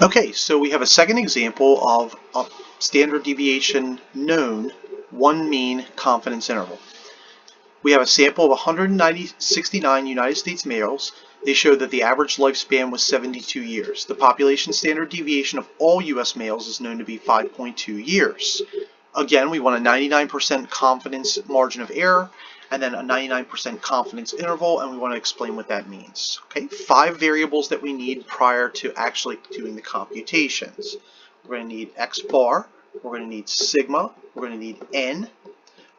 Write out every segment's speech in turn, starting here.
Okay, so we have a second example of a standard deviation known one mean confidence interval. We have a sample of 169 United States males. They showed that the average lifespan was 72 years. The population standard deviation of all US males is known to be 5.2 years. Again, we want a 99% confidence margin of error and then a 99% confidence interval, and we want to explain what that means. Okay, 5 variables that we need prior to actually doing the computations. We're going to need x bar, we're going to need sigma, we're going to need n,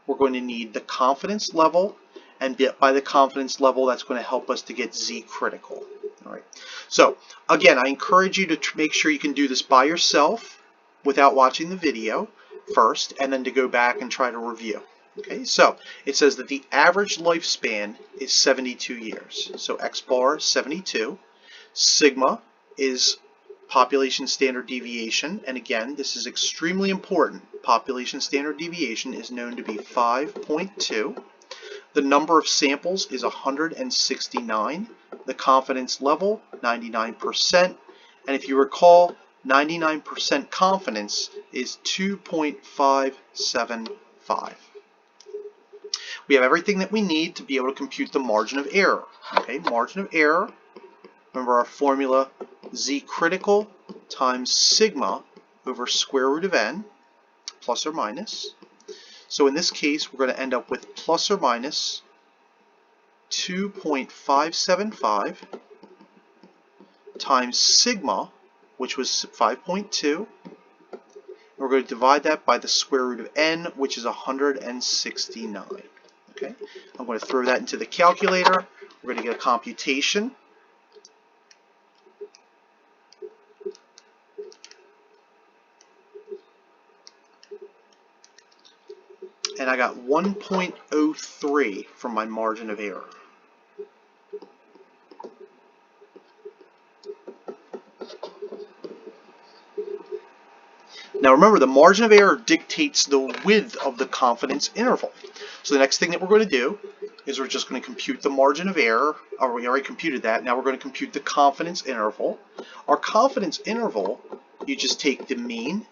we're going to need the confidence level, and by the confidence level, that's going to help us to get z critical. All right. So again, I encourage you to make sure you can do this by yourself without watching the video first, and then to go back and try to review. Okay, so it says that the average lifespan is 72 years. So x bar is 72. Sigma is population standard deviation, and again, this is extremely important. Population standard deviation is known to be 5.2. The number of samples is 169. The confidence level, 99%. And if you recall, 99% confidence is 2.575. We have everything that we need to be able to compute the margin of error. Okay, margin of error, remember our formula, z critical times sigma over square root of n, plus or minus. So in this case, we're going to end up with plus or minus 2.575 times sigma, which was 5.2. We're going to divide that by the square root of n, which is 169. Okay, I'm going to throw that into the calculator. We're going to get a computation. And I got 1.03 from my margin of error. Now remember, the margin of error dictates the width of the confidence interval. So the next thing that we're going to do is we're just going to compute the margin of error. Or we already computed that. Now we're going to compute the confidence interval. Our confidence interval, you just take the mean,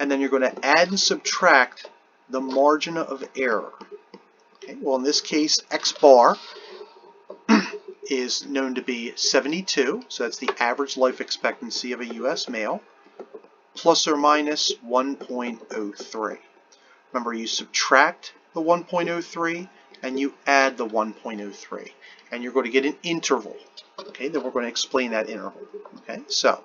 and then you're going to add and subtract the margin of error. Okay, well, in this case, x bar is known to be 72, so that's the average life expectancy of a US male, plus or minus 1.03. Remember, you subtract the 1.03 and you add the 1.03, and you're going to get an interval. Okay, then we're going to explain that interval. Okay, so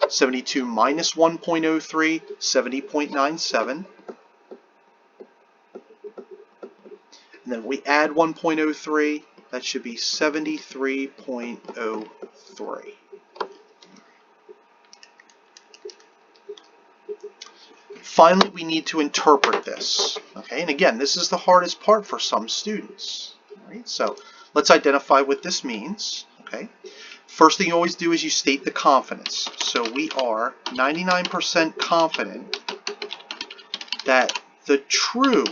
72 minus 1.03, 70.97. And then we add 1.03, that should be 73.03. Finally, we need to interpret this. Okay, and again, this is the hardest part for some students. All right, so let's identify what this means. Okay, first thing you always do is you state the confidence. So we are 99% confident that the true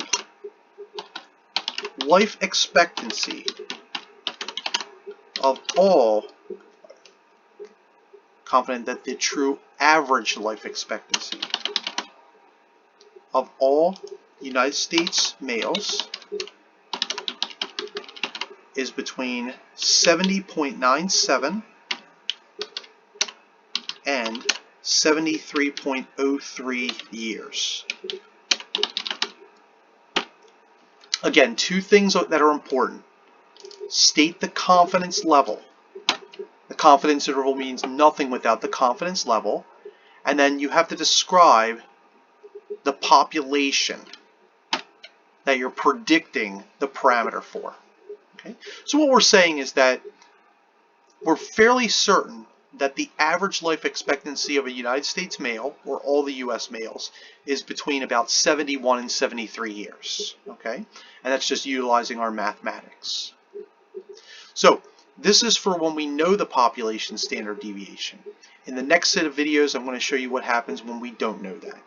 life expectancy of all, confident that the true average life expectancy of all United States males is between 70.97 and 73.03 years. Again, two things that are important. State the confidence level. The confidence interval means nothing without the confidence level. And then you have to describe the population that you're predicting the parameter for. Okay? So what we're saying is that we're fairly certain that the average life expectancy of a United States male, or all the US males, is between about 71 and 73 years. Okay? And that's just utilizing our mathematics. So this is for when we know the population standard deviation. In the next set of videos, I'm going to show you what happens when we don't know that.